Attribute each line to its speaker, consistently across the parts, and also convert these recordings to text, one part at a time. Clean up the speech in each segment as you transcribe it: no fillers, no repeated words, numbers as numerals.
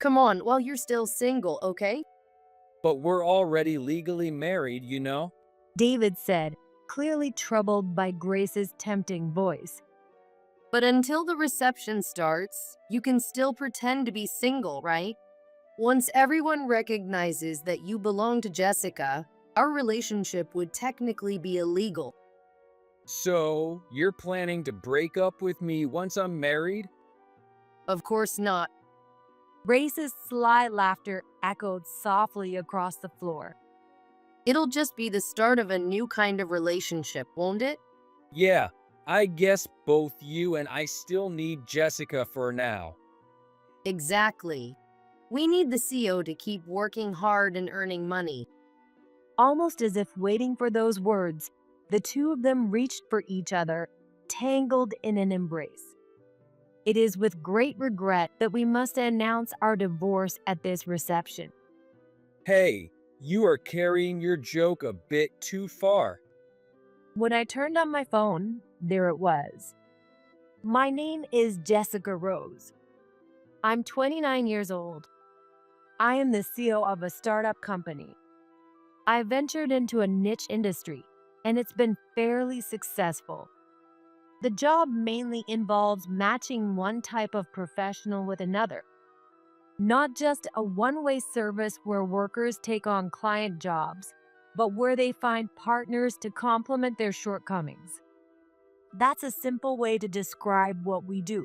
Speaker 1: Come on, while you're still single, okay?
Speaker 2: But we're already legally married.
Speaker 3: David said, clearly troubled by Grace's tempting voice.
Speaker 1: But until the reception starts, you can still pretend to be single, right? Once everyone recognizes that you belong to Jessica, our relationship would technically be illegal.
Speaker 2: So, you're planning to break up with me once I'm married?
Speaker 1: Of course not.
Speaker 3: Grace's sly laughter echoed softly across the floor.
Speaker 1: It'll just be the start of a new kind of relationship, won't it?
Speaker 2: Yeah, I guess both you and I still need Jessica for now.
Speaker 1: Exactly. We need the CO to keep working hard and earning money.
Speaker 3: Almost as if waiting for those words, the two of them reached for each other, tangled in an embrace. It is with great regret that we must announce our divorce at this reception.
Speaker 2: Hey, you are carrying your joke a bit too far.
Speaker 3: When I turned on my phone, there it was. My name is Jessica Rose. I'm 29 years old. I am the CEO of a startup company. I ventured into a niche industry, and it's been fairly successful. The job mainly involves matching one type of professional with another, not just a one-way service where workers take on client jobs, but where they find partners to complement their shortcomings. That's a simple way to describe what we do.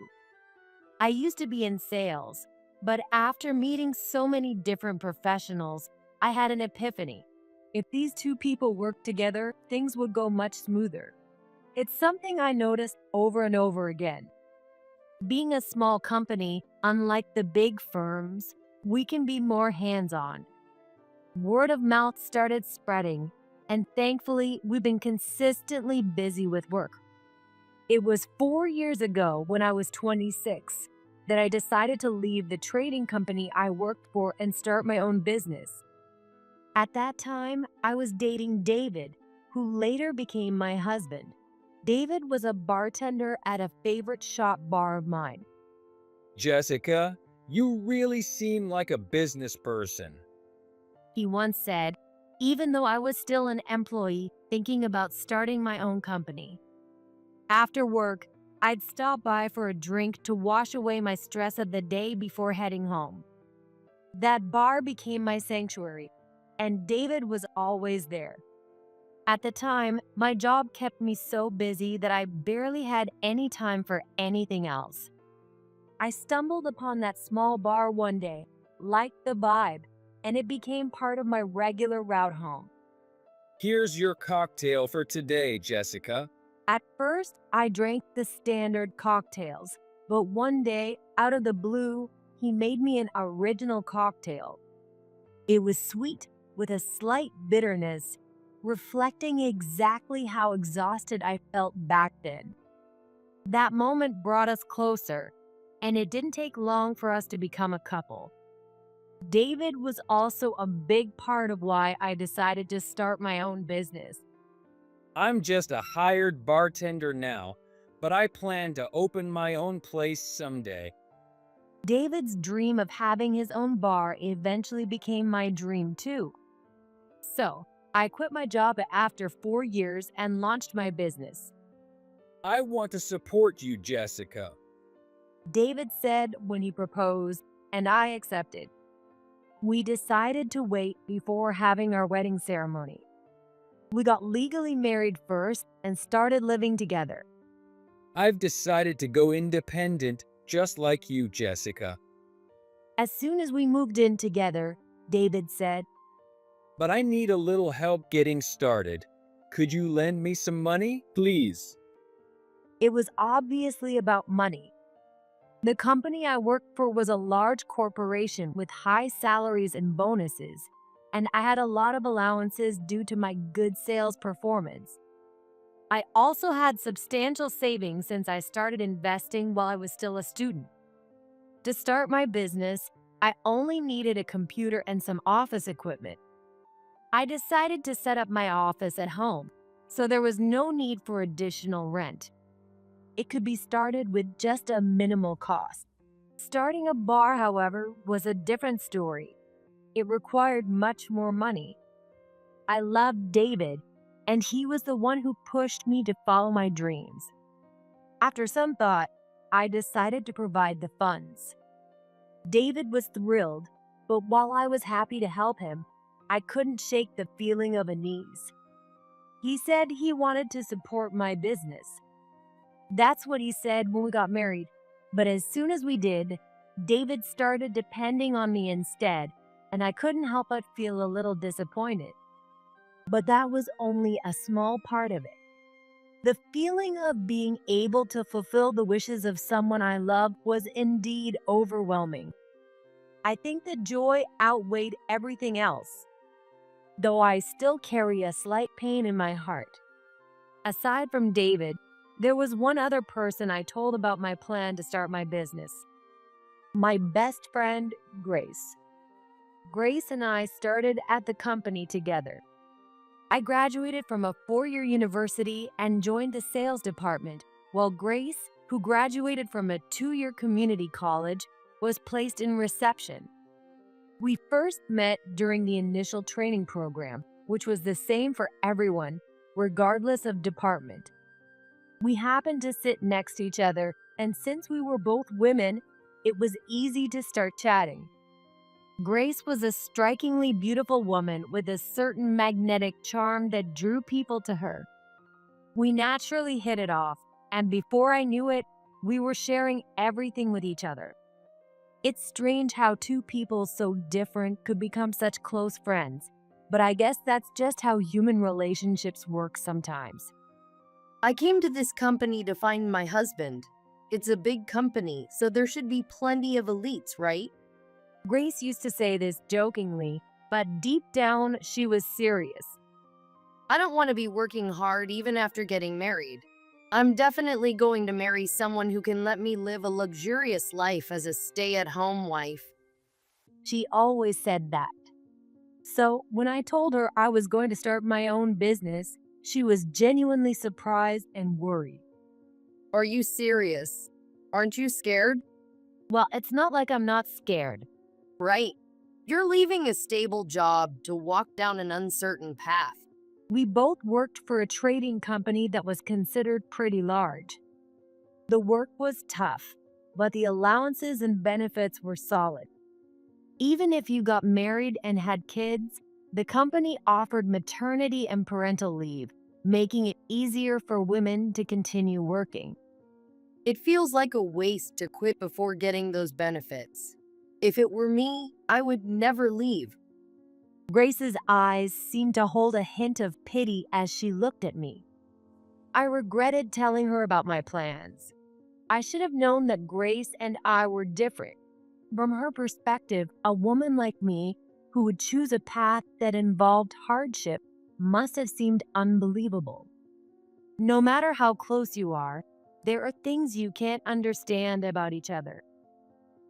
Speaker 3: I used to be in sales, but after meeting so many different professionals, I had an epiphany. If these two people worked together, things would go much smoother. It's something I noticed over and over again. Being a small company, unlike the big firms, we can be more hands-on. Word of mouth started spreading, and thankfully, we've been consistently busy with work. It was 4 years ago, when I was 26, that I decided to leave the trading company I worked for and start my own business. At that time, I was dating David, who later became my husband. David was a bartender at a favorite shop bar of mine.
Speaker 2: Jessica, you really seem like a business person.
Speaker 3: He once said, even though I was still an employee thinking about starting my own company. After work, I'd stop by for a drink to wash away my stress of the day before heading home. That bar became my sanctuary, and David was always there. At the time, my job kept me so busy that I barely had any time for anything else. I stumbled upon that small bar one day, liked the vibe, and it became part of my regular route home.
Speaker 2: Here's your cocktail for today, Jessica.
Speaker 3: At first, I drank the standard cocktails, but one day, out of the blue, he made me an original cocktail. It was sweet, with a slight bitterness, reflecting exactly how exhausted I felt back then. That moment brought us closer, and it didn't take long for us to become a couple. David was also a big part of why I decided to start my own business.
Speaker 2: I'm just a hired bartender now, but I plan to open my own place someday.
Speaker 3: David's dream of having his own bar eventually became my dream too. So, I quit my job after 4 years and launched my business.
Speaker 2: I want to support you, Jessica.
Speaker 3: David said when he proposed, and I accepted. We decided to wait before having our wedding ceremony. We got legally married first and started living together.
Speaker 2: I've decided to go independent, just like you, Jessica.
Speaker 3: As soon as we moved in together, David said,
Speaker 2: But I need a little help getting started. Could you lend me some money, please?
Speaker 3: it was obviously about money. The company I worked for was a large corporation with high salaries and bonuses, and I had a lot of allowances due to my good sales performance. I also had substantial savings since I started investing while I was still a student. To start my business, I only needed a computer and some office equipment. I decided to set up my office at home, so there was no need for additional rent. It could be started with just a minimal cost. Starting a bar, however, was a different story. It required much more money. I loved David, and he was the one who pushed me to follow my dreams. After some thought, I decided to provide the funds. David was thrilled, but while I was happy to help him, I couldn't shake the feeling of unease. He said he wanted to support my business. That's what he said when we got married, but as soon as we did, David started depending on me instead, and I couldn't help but feel a little disappointed. But that was only a small part of it. The feeling of being able to fulfill the wishes of someone I love was indeed overwhelming. I think the joy outweighed everything else, though I still carry a slight pain in my heart. Aside from David, there was one other person I told about my plan to start my business. My best friend, Grace. Grace and I started at the company together. I graduated from a 4-year university and joined the sales department, while Grace, who graduated from a 2-year community college, was placed in reception. We first met during the initial training program, which was the same for everyone, regardless of department. We happened to sit next to each other, and since we were both women, it was easy to start chatting. Grace was a strikingly beautiful woman with a certain magnetic charm that drew people to her. We naturally hit it off, and before I knew it, we were sharing everything with each other. It's strange how two people so different could become such close friends, but I guess that's just how human relationships work sometimes.
Speaker 1: I came to this company to find my husband. It's a big company, so there should be plenty of elites, right?
Speaker 3: Grace used to say this jokingly, but deep down, she was serious.
Speaker 1: I don't want to be working hard even after getting married. I'm definitely going to marry someone who can let me live a luxurious life as a stay-at-home wife.
Speaker 3: She always said that. So when I told her I was going to start my own business, she was genuinely surprised and worried.
Speaker 1: Are you serious? Aren't you scared?
Speaker 3: Well, it's not like I'm not scared.
Speaker 1: Right. You're leaving a stable job to walk down an uncertain path.
Speaker 3: We both worked for a trading company that was considered pretty large. The work was tough, but the allowances and benefits were solid. Even if you got married and had kids, the company offered maternity and parental leave, making it easier for women to continue working.
Speaker 1: It feels like a waste to quit before getting those benefits. If it were me, I would never leave.
Speaker 3: Grace's eyes seemed to hold a hint of pity as she looked at me. I regretted telling her about my plans. I should have known that Grace and I were different. From her perspective, a woman like me who would choose a path that involved hardship must have seemed unbelievable. No matter how close you are, there are things you can't understand about each other.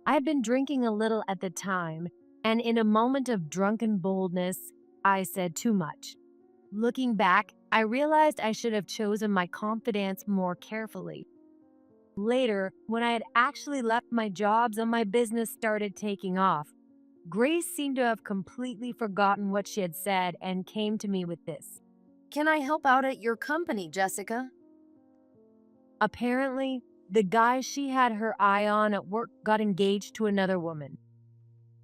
Speaker 3: I had been drinking a little at the time, and in a moment of drunken boldness, I said too much. Looking back, I realized I should have chosen my confidence more carefully. Later, when I had actually left my jobs and my business started taking off, Grace seemed to have completely forgotten what she had said and came to me with this.
Speaker 1: Can I help out at your company, Jessica?
Speaker 3: Apparently, the guy she had her eye on at work got engaged to another woman.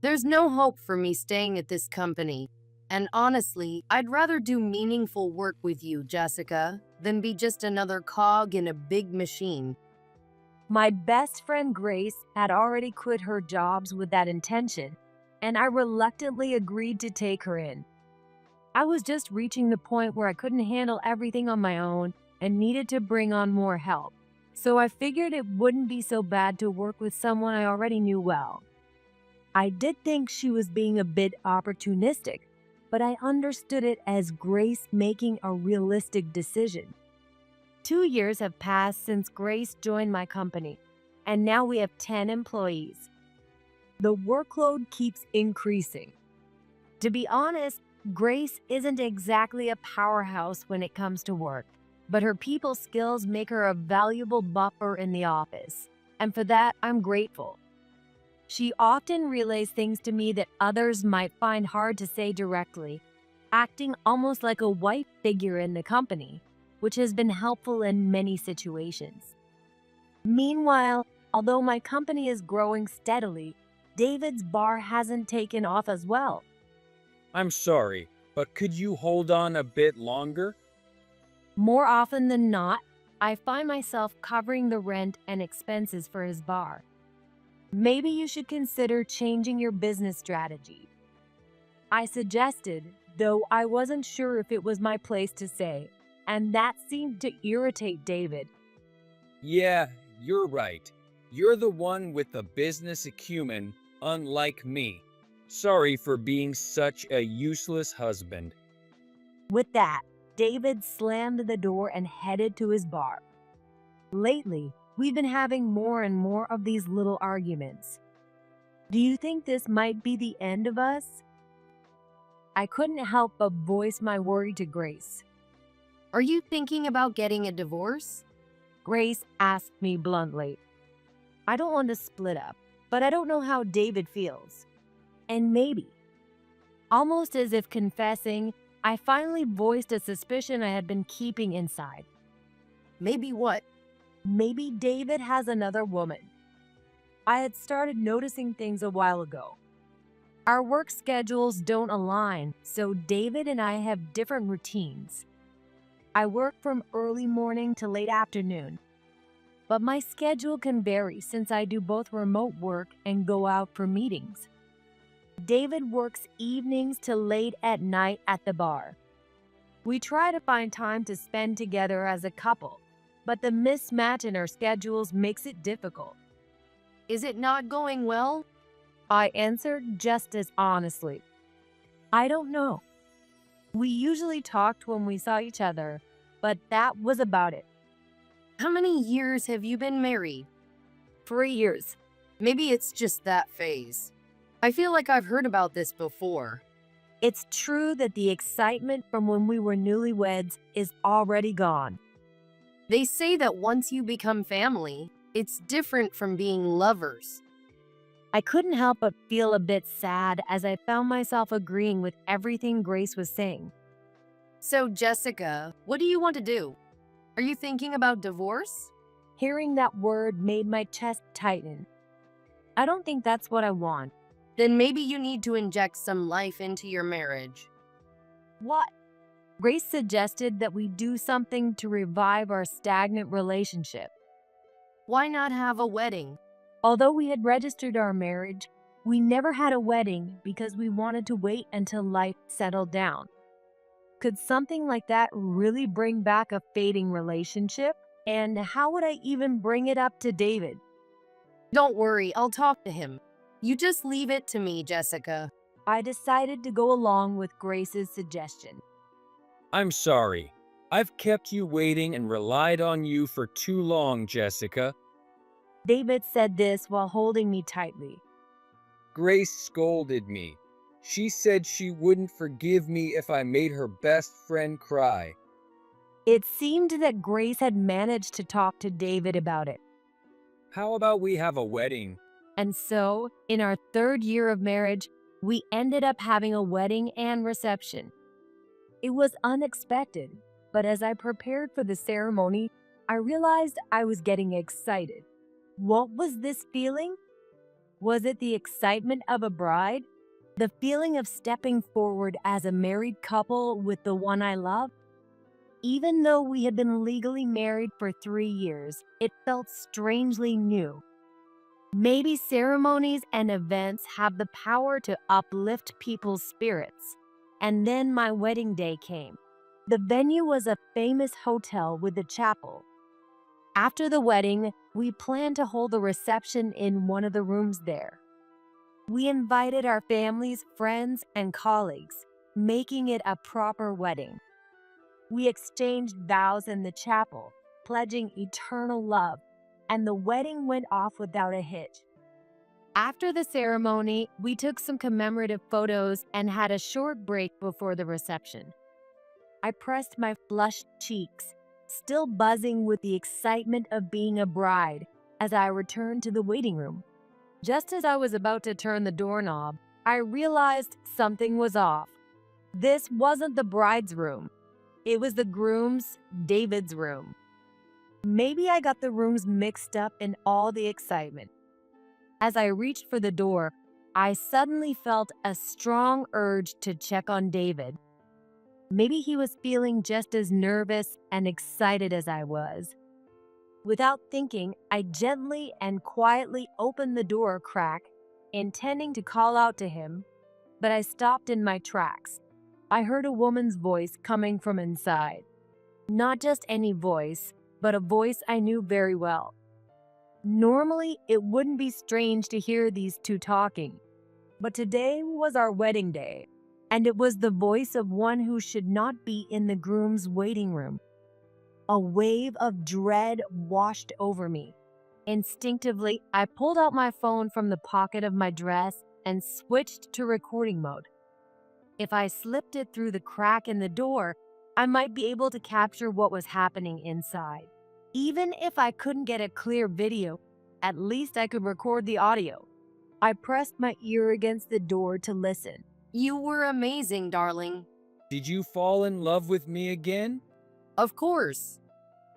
Speaker 1: There's no hope for me staying at this company. And honestly, I'd rather do meaningful work with you, Jessica, than be just another cog in a big machine.
Speaker 3: My best friend Grace had already quit her jobs with that intention, and I reluctantly agreed to take her in. I was just reaching the point where I couldn't handle everything on my own and needed to bring on more help, so I figured it wouldn't be so bad to work with someone I already knew well. I did think she was being a bit opportunistic, but I understood it as Grace making a realistic decision. 2 years have passed since Grace joined my company, and now we have 10 employees. The workload keeps increasing. To be honest, Grace isn't exactly a powerhouse when it comes to work, but her people skills make her a valuable buffer in the office, and for that, I'm grateful. She often relays things to me that others might find hard to say directly, acting almost like a white figure in the company, which has been helpful in many situations. Meanwhile, although my company is growing steadily, David's bar hasn't taken off as well.
Speaker 2: I'm sorry, but could you hold on a bit longer?
Speaker 3: More often than not, I find myself covering the rent and expenses for his bar. Maybe you should consider changing your business strategy. I suggested, though I wasn't sure if it was my place to say, and that seemed to irritate David.
Speaker 2: Yeah, you're right. You're the one with the business acumen, unlike me. Sorry for being such a useless husband.
Speaker 3: With that, David slammed the door and headed to his bar. Lately, we've been having more and more of these little arguments. Do you think this might be the end of us? I couldn't help but voice my worry to Grace.
Speaker 1: Are you thinking about getting a divorce?
Speaker 3: Grace asked me bluntly. I don't want to split up, but I don't know how David feels. And maybe, almost as if confessing, I finally voiced a suspicion I had been keeping inside.
Speaker 1: Maybe what?
Speaker 3: Maybe David has another woman. I had started noticing things a while ago. Our work schedules don't align, so David and I have different routines. I work from early morning to late afternoon, but my schedule can vary since I do both remote work and go out for meetings. David works evenings to late at night at the bar. We try to find time to spend together as a couple, but the mismatch in our schedules makes it difficult.
Speaker 1: Is it not going well?
Speaker 3: I answered just as honestly. I don't know. We usually talked when we saw each other, but that was about it.
Speaker 1: How many years have you been married?
Speaker 3: 3 years.
Speaker 1: Maybe it's just that phase. I feel like I've heard about this before.
Speaker 3: It's true that the excitement from when we were newlyweds is already gone.
Speaker 1: They say that once you become family, it's different from being lovers.
Speaker 3: I couldn't help but feel a bit sad as I found myself agreeing with everything Grace was saying.
Speaker 1: So, Jessica, what do you want to do? Are you thinking about divorce?
Speaker 3: Hearing that word made my chest tighten. I don't think that's what I want.
Speaker 1: Then maybe you need to inject some life into your marriage.
Speaker 3: What? Grace suggested that we do something to revive our stagnant relationship.
Speaker 1: Why not have a wedding?
Speaker 3: Although we had registered our marriage, we never had a wedding because we wanted to wait until life settled down. Could something like that really bring back a fading relationship? And how would I even bring it up to David?
Speaker 1: Don't worry, I'll talk to him. You just leave it to me, Jessica.
Speaker 3: I decided to go along with Grace's suggestion.
Speaker 2: I'm sorry. I've kept you waiting and relied on you for too long, Jessica.
Speaker 3: David said this while holding me tightly.
Speaker 2: Grace scolded me. She said she wouldn't forgive me if I made her best friend cry.
Speaker 3: It seemed that Grace had managed to talk to David about it.
Speaker 2: How about we have a wedding?
Speaker 3: And so, in our 3rd year of marriage, we ended up having a wedding and reception. It was unexpected, but as I prepared for the ceremony, I realized I was getting excited. What was this feeling? Was it the excitement of a bride? The feeling of stepping forward as a married couple with the one I love? Even though we had been legally married for 3 years, it felt strangely new. Maybe ceremonies and events have the power to uplift people's spirits. And then my wedding day came. The venue was a famous hotel with a chapel. After the wedding, we planned to hold a reception in one of the rooms there. We invited our families, friends, and colleagues, making it a proper wedding. We exchanged vows in the chapel, pledging eternal love, and the wedding went off without a hitch. After the ceremony, we took some commemorative photos and had a short break before the reception. I pressed my flushed cheeks, still buzzing with the excitement of being a bride, as I returned to the waiting room. Just as I was about to turn the doorknob, I realized something was off. This wasn't the bride's room. It was the groom's, David's room. Maybe I got the rooms mixed up in all the excitement. As I reached for the door, I suddenly felt a strong urge to check on David. Maybe he was feeling just as nervous and excited as I was. Without thinking, I gently and quietly opened the door a crack, intending to call out to him, but I stopped in my tracks. I heard a woman's voice coming from inside. Not just any voice, but a voice I knew very well. Normally, it wouldn't be strange to hear these two talking, but today was our wedding day, and it was the voice of one who should not be in the groom's waiting room. A wave of dread washed over me. Instinctively, I pulled out my phone from the pocket of my dress and switched to recording mode. If I slipped it through the crack in the door, I might be able to capture what was happening inside. Even if I couldn't get a clear video, at least I could record the audio. I pressed my ear against the door to listen.
Speaker 1: You were amazing, darling.
Speaker 2: Did you fall in love with me again?
Speaker 1: Of course.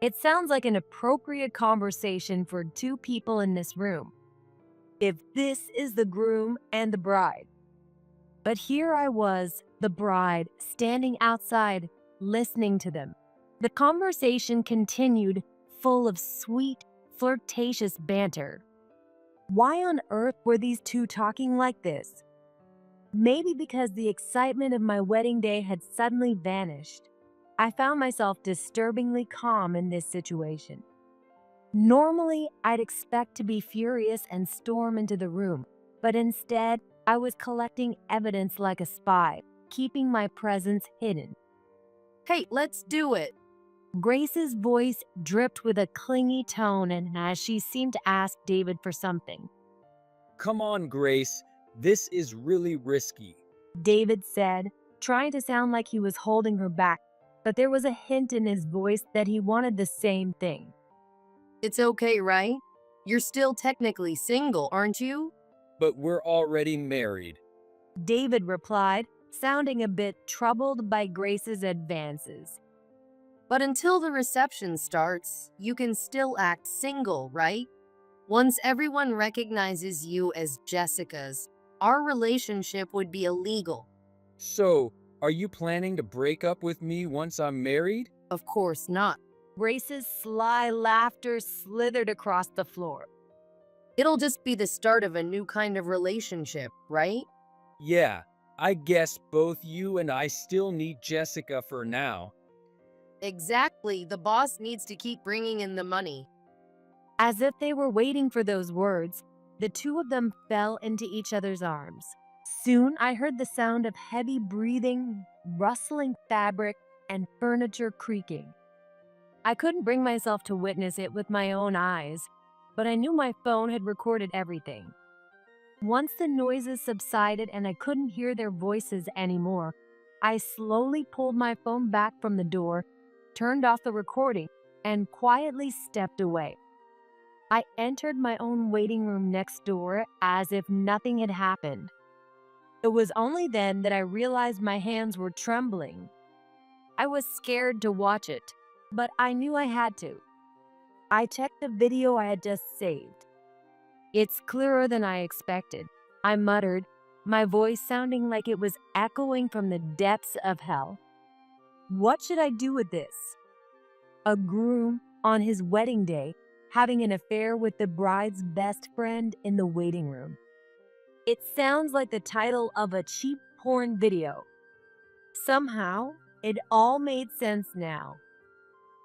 Speaker 3: It sounds like an appropriate conversation for two people in this room, if this is the groom and the bride. But here I was, the bride, standing outside, listening to them. The conversation continued, full of sweet, flirtatious banter. Why on earth were these two talking like this? Maybe because the excitement of my wedding day had suddenly vanished. I found myself disturbingly calm in this situation. Normally, I'd expect to be furious and storm into the room, but instead, I was collecting evidence like a spy, keeping my presence hidden.
Speaker 1: Hey, let's do it.
Speaker 3: Grace's voice dripped with a clingy tone, and as she seemed to ask David for something.
Speaker 2: Come on, Grace. This is really risky.
Speaker 3: David said, trying to sound like he was holding her back, but there was a hint in his voice that he wanted the same thing.
Speaker 1: It's okay, right? You're still technically single, aren't you?
Speaker 2: But we're already married.
Speaker 3: David replied, sounding a bit troubled by Grace's advances.
Speaker 1: But until the reception starts, you can still act single, right? Once everyone recognizes you as Jessica's, our relationship would be illegal.
Speaker 2: So, are you planning to break up with me once I'm married?
Speaker 1: Of course not.
Speaker 3: Grace's sly laughter slithered across the floor.
Speaker 1: It'll just be the start of a new kind of relationship, right?
Speaker 2: Yeah, I guess both you and I still need Jessica for now.
Speaker 1: Exactly, the boss needs to keep bringing in the money.
Speaker 3: As if they were waiting for those words, the two of them fell into each other's arms. Soon I heard the sound of heavy breathing, rustling fabric, and furniture creaking. I couldn't bring myself to witness it with my own eyes, but I knew my phone had recorded everything. Once the noises subsided and I couldn't hear their voices anymore, I slowly pulled my phone back from the door, turned off the recording, and quietly stepped away. I entered my own waiting room next door as if nothing had happened. It was only then that I realized my hands were trembling. I was scared to watch it, but I knew I had to. I checked the video I had just saved. It's clearer than I expected, I muttered, my voice sounding like it was echoing from the depths of hell. What should I do with this? A groom on his wedding day having an affair with the bride's best friend in the waiting room. It sounds like the title of a cheap porn video. Somehow, it all made sense now.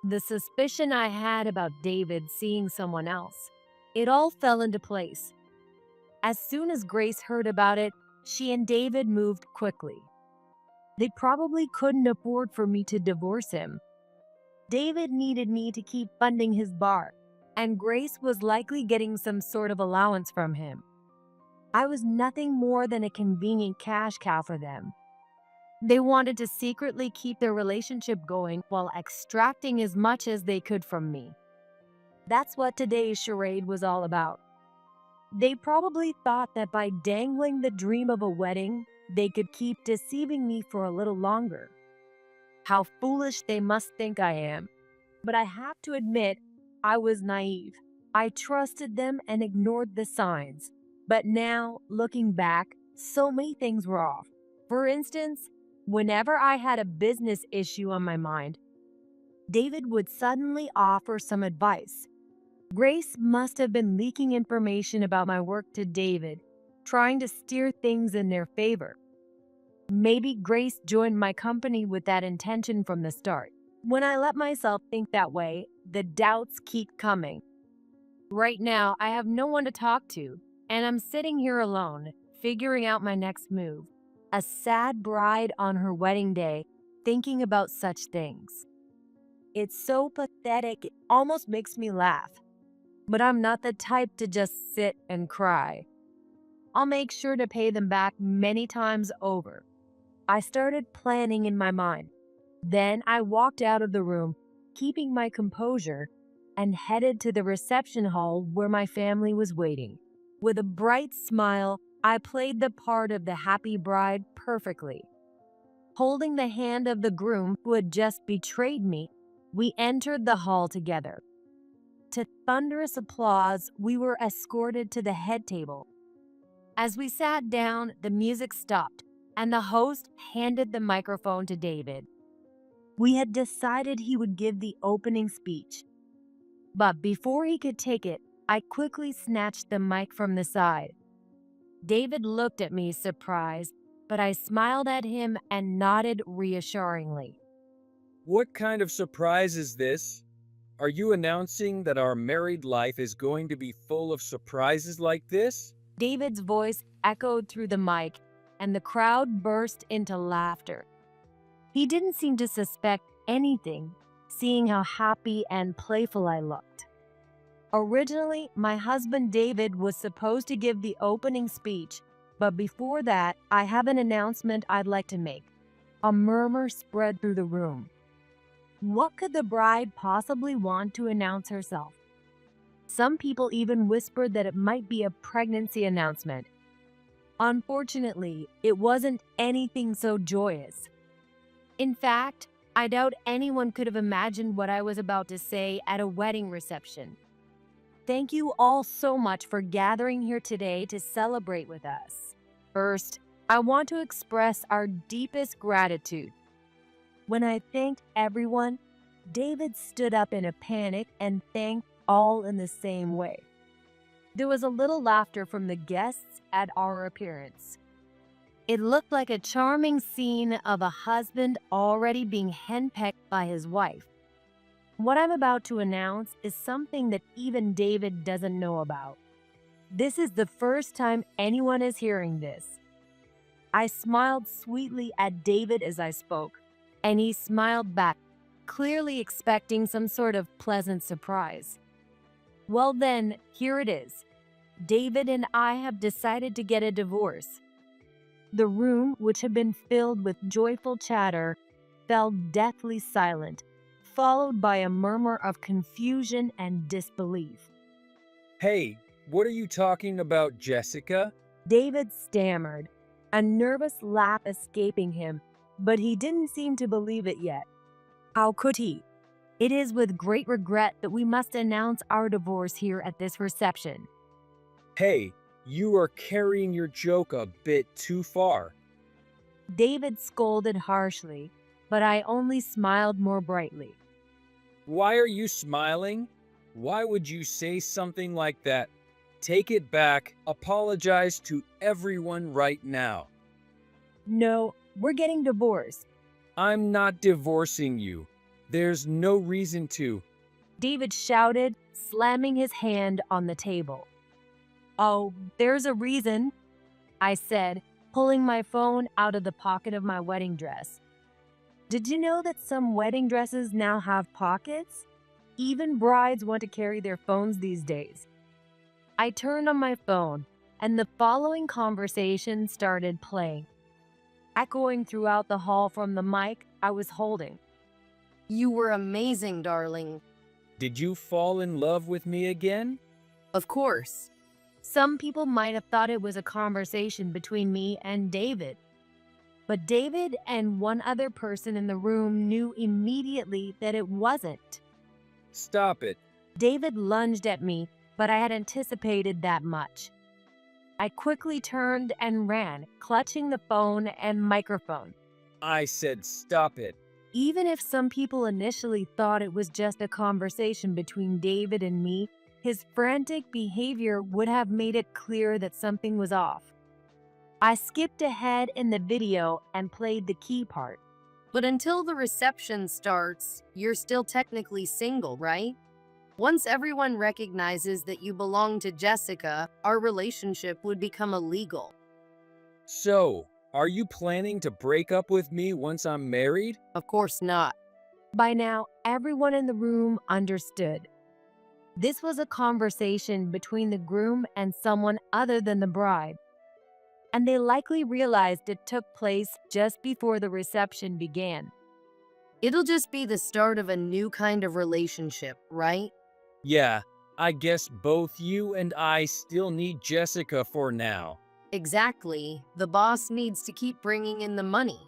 Speaker 3: The suspicion I had about David seeing someone else, it all fell into place. As soon as Grace heard about it, she and David moved quickly. They probably couldn't afford for me to divorce him. David needed me to keep funding his bar, and Grace was likely getting some sort of allowance from him. I was nothing more than a convenient cash cow for them. They wanted to secretly keep their relationship going while extracting as much as they could from me. That's what today's charade was all about. They probably thought that by dangling the dream of a wedding, they could keep deceiving me for a little longer. How foolish they must think I am. But I have to admit, I was naive. I trusted them and ignored the signs. But now, looking back, so many things were off. For instance, whenever I had a business issue on my mind, David would suddenly offer some advice. Grace must have been leaking information about my work to David, trying to steer things in their favor. Maybe Grace joined my company with that intention from the start. When I let myself think that way, the doubts keep coming. Right now, I have no one to talk to, and I'm sitting here alone, figuring out my next move. A sad bride on her wedding day, thinking about such things. It's so pathetic, it almost makes me laugh. But I'm not the type to just sit and cry. I'll make sure to pay them back many times over. I started planning in my mind. Then I walked out of the room, keeping my composure, and headed to the reception hall where my family was waiting. With a bright smile, I played the part of the happy bride perfectly. Holding the hand of the groom who had just betrayed me, we entered the hall together. To thunderous applause, we were escorted to the head table. As we sat down, the music stopped, and the host handed the microphone to David. We had decided he would give the opening speech. But before he could take it, I quickly snatched the mic from the side. David looked at me surprised, but I smiled at him and nodded reassuringly.
Speaker 2: What kind of surprise is this? Are you announcing that our married life is going to be full of surprises like this?
Speaker 3: David's voice echoed through the mic, and the crowd burst into laughter. He didn't seem to suspect anything, seeing how happy and playful I looked. Originally, my husband David was supposed to give the opening speech, but before that, I have an announcement I'd like to make. A murmur spread through the room. What could the bride possibly want to announce herself? Some people even whispered that it might be a pregnancy announcement. Unfortunately, it wasn't anything so joyous. In fact, I doubt anyone could have imagined what I was about to say at a wedding reception. Thank you all so much for gathering here today to celebrate with us. First, I want to express our deepest gratitude. When I thanked everyone, David stood up in a panic and thanked all in the same way. There was a little laughter from the guests at our appearance. It looked like a charming scene of a husband already being henpecked by his wife. What I'm about to announce is something that even David doesn't know about. This is the first time anyone is hearing this. I smiled sweetly at David as I spoke, and he smiled back, clearly expecting some sort of pleasant surprise. Well then, here it is. David and I have decided to get a divorce. The room, which had been filled with joyful chatter, fell deathly silent, followed by a murmur of confusion and disbelief.
Speaker 2: Hey, what are you talking about, Jessica?
Speaker 3: David stammered, a nervous laugh escaping him, but he didn't seem to believe it yet. How could he? It is with great regret that we must announce our divorce here at this reception.
Speaker 2: Hey, you are carrying your joke a bit too far.
Speaker 3: David scolded harshly, but I only smiled more brightly.
Speaker 2: Why are you smiling? Why would you say something like that? Take it back. Apologize to everyone right now.
Speaker 3: No, we're getting divorced.
Speaker 2: I'm not divorcing you. There's no reason to.
Speaker 3: David shouted, slamming his hand on the table. Oh, there's a reason, I said, pulling my phone out of the pocket of my wedding dress. Did you know that some wedding dresses now have pockets? Even brides want to carry their phones these days. I turned on my phone, and the following conversation started playing, echoing throughout the hall from the mic I was holding.
Speaker 1: You were amazing, darling.
Speaker 2: Did you fall in love with me again?
Speaker 1: Of course.
Speaker 3: Some people might have thought it was a conversation between me and David, but David and one other person in the room knew immediately that it wasn't.
Speaker 2: Stop it.
Speaker 3: David lunged at me, but I had anticipated that much. I quickly turned and ran, clutching the phone and microphone.
Speaker 2: I said stop it.
Speaker 3: Even if some people initially thought it was just a conversation between David and me, his frantic behavior would have made it clear that something was off. I skipped ahead in the video and played the key part.
Speaker 1: But until the reception starts, you're still technically single, right? Once everyone recognizes that you belong to Jessica, our relationship would become illegal.
Speaker 2: So, are you planning to break up with me once I'm married?
Speaker 1: Of course not.
Speaker 3: By now, everyone in the room understood. This was a conversation between the groom and someone other than the bride, and they likely realized it took place just before the reception began.
Speaker 1: It'll just be the start of a new kind of relationship, right?
Speaker 2: Yeah, I guess both you and I still need Jessica for now.
Speaker 1: Exactly. The boss needs to keep bringing in the money.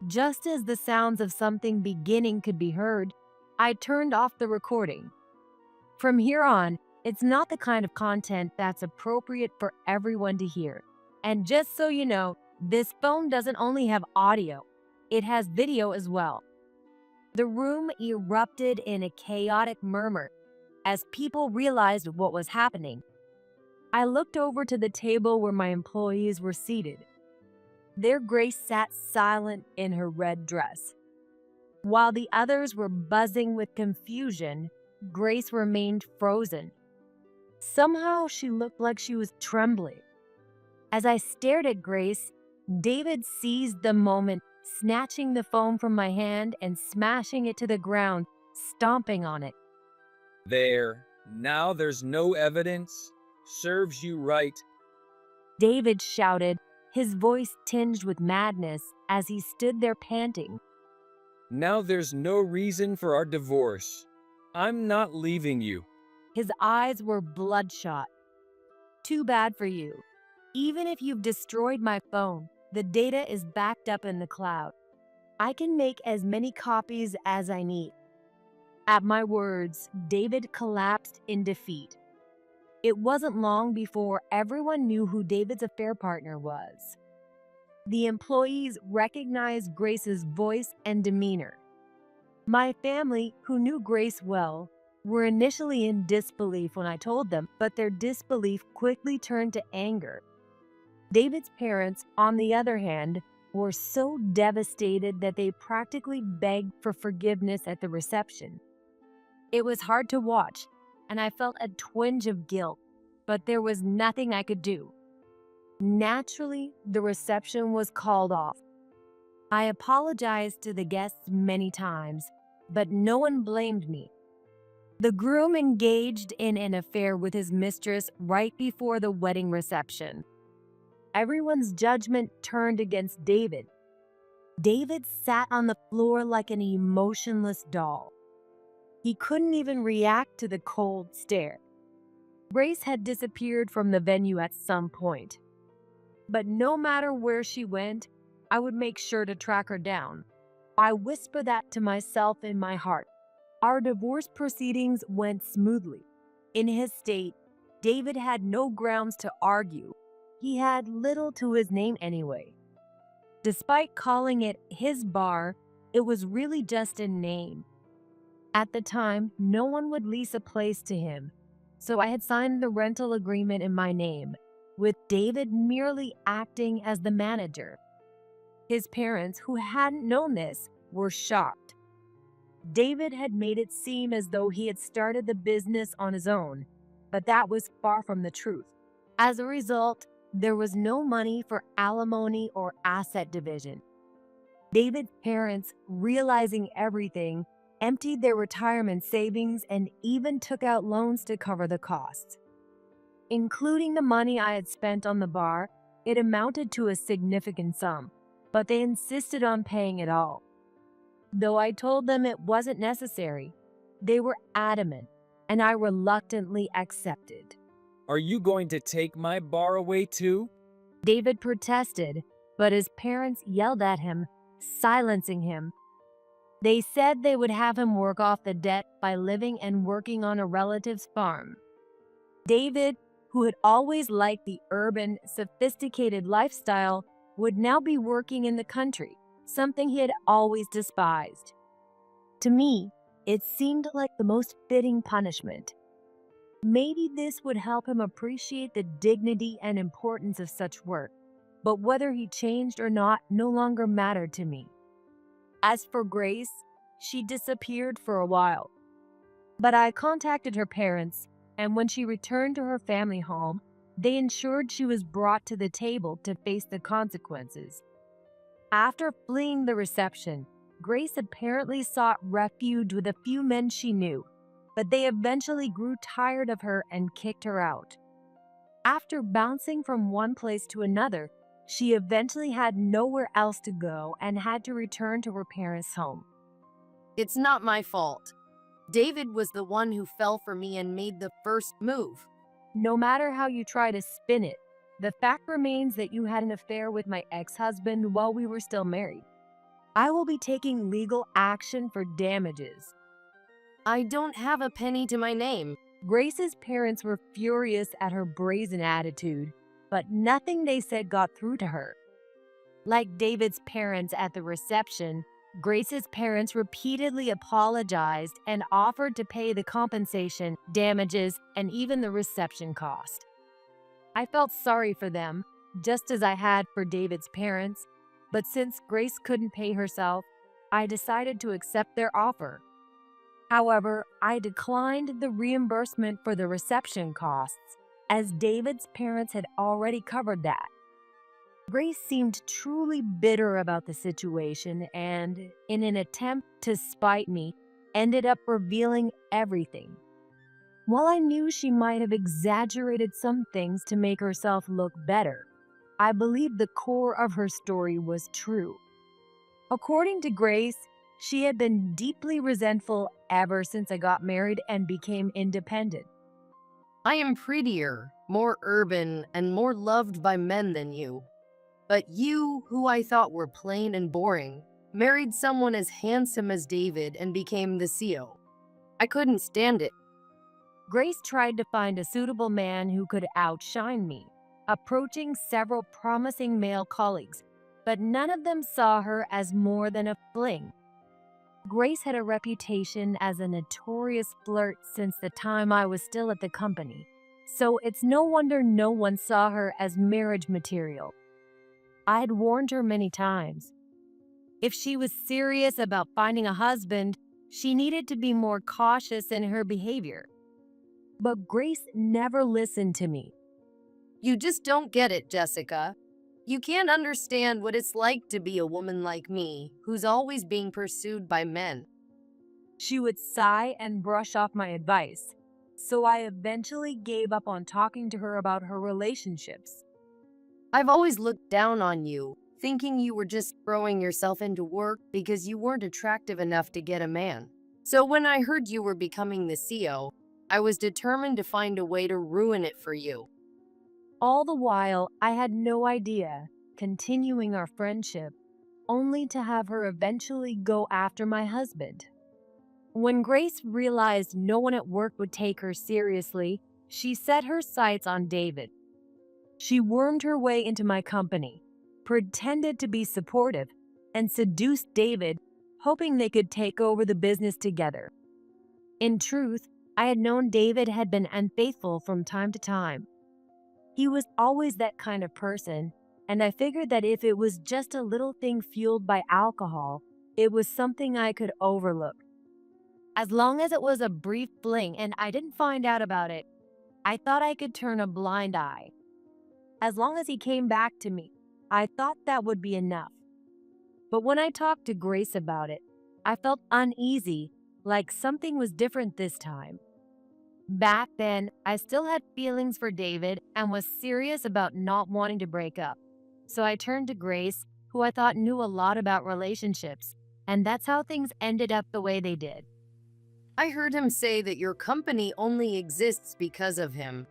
Speaker 3: Just as the sounds of something beginning could be heard, I turned off the recording. From here on, it's not the kind of content that's appropriate for everyone to hear. And just so you know, this phone doesn't only have audio, it has video as well. The room erupted in a chaotic murmur as people realized what was happening. I looked over to the table where my employees were seated. Their Grace sat silent in her red dress. While the others were buzzing with confusion, Grace remained frozen. Somehow she looked like she was trembling. As I stared at Grace, David seized the moment, snatching the phone from my hand and smashing it to the ground, stomping on it.
Speaker 2: There, now there's no evidence. Serves you right.
Speaker 3: David shouted, his voice tinged with madness as he stood there panting.
Speaker 2: Now there's no reason for our divorce. I'm not leaving you.
Speaker 3: His eyes were bloodshot. Too bad for you. Even if you've destroyed my phone, the data is backed up in the cloud. I can make as many copies as I need. At my words, David collapsed in defeat. It wasn't long before everyone knew who David's affair partner was. The employees recognized Grace's voice and demeanor. My family, who knew Grace well, were initially in disbelief when I told them, but their disbelief quickly turned to anger. David's parents, on the other hand, were so devastated that they practically begged for forgiveness at the reception. It was hard to watch, and I felt a twinge of guilt, but there was nothing I could do. Naturally, the reception was called off. I apologized to the guests many times, but no one blamed me. The groom engaged in an affair with his mistress right before the wedding reception. Everyone's judgment turned against David. David sat on the floor like an emotionless doll. He couldn't even react to the cold stare. Grace had disappeared from the venue at some point. But no matter where she went, I would make sure to track her down. I whispered that to myself in my heart. Our divorce proceedings went smoothly. In his state, David had no grounds to argue. He had little to his name anyway. Despite calling it his bar, it was really just a name. At the time, no one would lease a place to him, so I had signed the rental agreement in my name, with David merely acting as the manager. His parents, who hadn't known this, were shocked. David had made it seem as though he had started the business on his own, but that was far from the truth. As a result, there was no money for alimony or asset division. David's parents, realizing everything, emptied their retirement savings and even took out loans to cover the costs. Including the money I had spent on the bar, it amounted to a significant sum, but they insisted on paying it all. Though I told them it wasn't necessary, they were adamant, and I reluctantly accepted.
Speaker 2: Are you going to take my bar away too?
Speaker 3: David protested, but his parents yelled at him, silencing him. They said they would have him work off the debt by living and working on a relative's farm. David, who had always liked the urban, sophisticated lifestyle, would now be working in the country, something he had always despised. To me, it seemed like the most fitting punishment. Maybe this would help him appreciate the dignity and importance of such work, but whether he changed or not no longer mattered to me. As for Grace, she disappeared for a while. But I contacted her parents, and when she returned to her family home, they ensured she was brought to the table to face the consequences. After fleeing the reception, Grace apparently sought refuge with a few men she knew, but they eventually grew tired of her and kicked her out. After bouncing from one place to another, she eventually had nowhere else to go and had to return to her parents' home.
Speaker 1: It's not my fault. David was the one who fell for me and made the first move.
Speaker 3: No matter how you try to spin it, the fact remains that you had an affair with my ex-husband while we were still married. I will be taking legal action for damages.
Speaker 1: I don't have a penny to my name.
Speaker 3: Grace's parents were furious at her brazen attitude, but nothing they said got through to her. Like David's parents at the reception, Grace's parents repeatedly apologized and offered to pay the compensation, damages, and even the reception cost. I felt sorry for them, just as I had for David's parents, but since Grace couldn't pay herself, I decided to accept their offer. However, I declined the reimbursement for the reception costs, as David's parents had already covered that. Grace seemed truly bitter about the situation and, in an attempt to spite me, ended up revealing everything. While I knew she might have exaggerated some things to make herself look better, I believe the core of her story was true. According to Grace, she had been deeply resentful ever since I got married and became independent.
Speaker 1: I am prettier, more urban, and more loved by men than you. But you, who I thought were plain and boring, married someone as handsome as David and became the CEO. I couldn't stand it.
Speaker 3: Grace tried to find a suitable man who could outshine me, approaching several promising male colleagues, but none of them saw her as more than a fling. Grace had a reputation as a notorious flirt since the time I was still at the company, so it's no wonder no one saw her as marriage material. I had warned her many times. If she was serious about finding a husband, she needed to be more cautious in her behavior. But Grace never listened to me.
Speaker 1: You just don't get it, Jessica. You can't understand what it's like to be a woman like me, who's always being pursued by men.
Speaker 3: She would sigh and brush off my advice, so I eventually gave up on talking to her about her relationships.
Speaker 1: I've always looked down on you, thinking you were just throwing yourself into work because you weren't attractive enough to get a man. So when I heard you were becoming the CEO, I was determined to find a way to ruin it for you.
Speaker 3: All the while, I had no idea, continuing our friendship, only to have her eventually go after my husband. When Grace realized no one at work would take her seriously, she set her sights on David. She wormed her way into my company, pretended to be supportive, and seduced David, hoping they could take over the business together. In truth, I had known David had been unfaithful from time to time. He was always that kind of person, and I figured that if it was just a little thing fueled by alcohol, it was something I could overlook. As long as it was a brief fling and I didn't find out about it, I thought I could turn a blind eye. As long as he came back to me, I thought that would be enough. But when I talked to Grace about it, I felt uneasy, like something was different this time. Back then, I still had feelings for David and was serious about not wanting to break up. So I turned to Grace, who I thought knew a lot about relationships, and that's how things ended up the way they did.
Speaker 1: I heard him say that your company only exists because of him.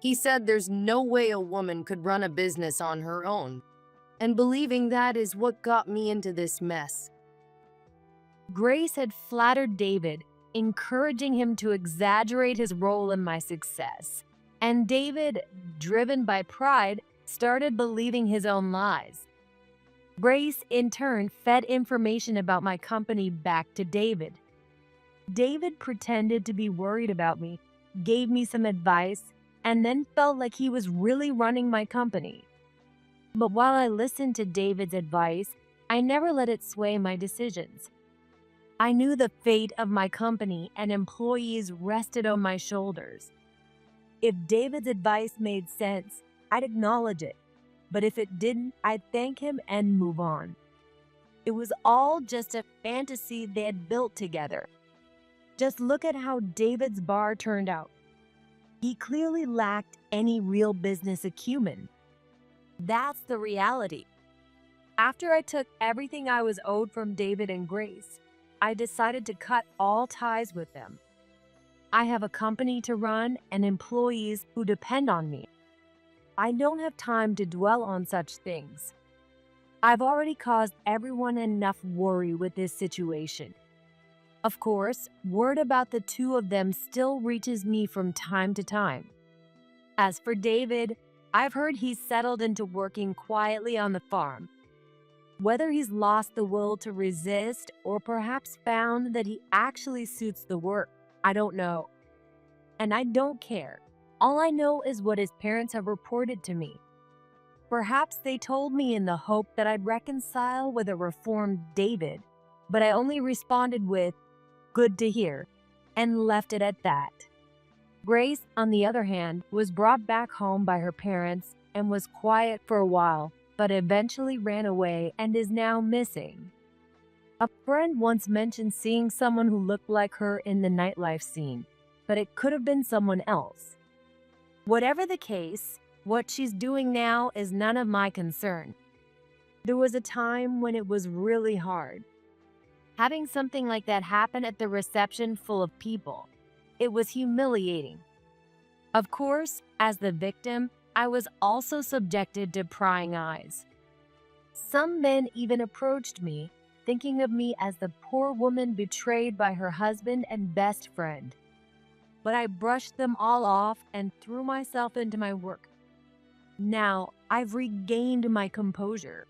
Speaker 1: He said there's no way a woman could run a business on her own. And believing that is what got me into this mess.
Speaker 3: Grace had flattered David, encouraging him to exaggerate his role in my success. And David, driven by pride, started believing his own lies. Grace, in turn, fed information about my company back to David. David pretended to be worried about me, gave me some advice, and then felt like he was really running my company. But while I listened to David's advice, I never let it sway my decisions. I knew the fate of my company and employees rested on my shoulders. If David's advice made sense, I'd acknowledge it. But if it didn't, I'd thank him and move on. It was all just a fantasy they had built together. Just look at how David's bar turned out. He clearly lacked any real business acumen. That's the reality. After I took everything I was owed from David and Grace, I decided to cut all ties with them. I have a company to run and employees who depend on me. I don't have time to dwell on such things. I've already caused everyone enough worry with this situation. Of course, word about the two of them still reaches me from time to time. As for David, I've heard he's settled into working quietly on the farm. Whether he's lost the will to resist or perhaps found that he actually suits the work, I don't know. And I don't care. All I know is what his parents have reported to me. Perhaps they told me in the hope that I'd reconcile with a reformed David, but I only responded with, "Good to hear," and left it at that. Grace, on the other hand, was brought back home by her parents and was quiet for a while, but eventually ran away and is now missing. A friend once mentioned seeing someone who looked like her in the nightlife scene, but it could have been someone else. Whatever the case, what she's doing now is none of my concern. There was a time when it was really hard. Having something like that happen at the reception full of people, it was humiliating. Of course, as the victim, I was also subjected to prying eyes. Some men even approached me, thinking of me as the poor woman betrayed by her husband and best friend. But I brushed them all off and threw myself into my work. Now, I've regained my composure.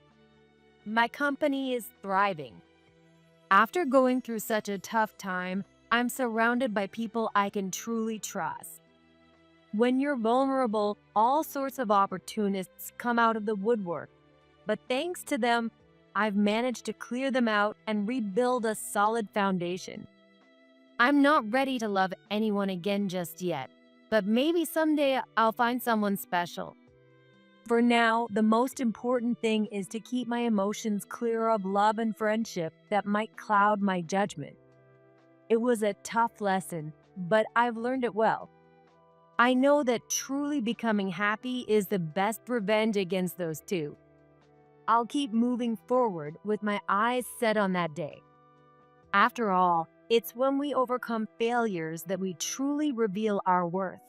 Speaker 3: My company is thriving. After going through such a tough time, I'm surrounded by people I can truly trust. When you're vulnerable, all sorts of opportunists come out of the woodwork. But thanks to them, I've managed to clear them out and rebuild a solid foundation. I'm not ready to love anyone again just yet, but maybe someday I'll find someone special. For now, the most important thing is to keep my emotions clear of love and friendship that might cloud my judgment. It was a tough lesson, but I've learned it well. I know that truly becoming happy is the best revenge against those two. I'll keep moving forward with my eyes set on that day. After all, it's when we overcome failures that we truly reveal our worth.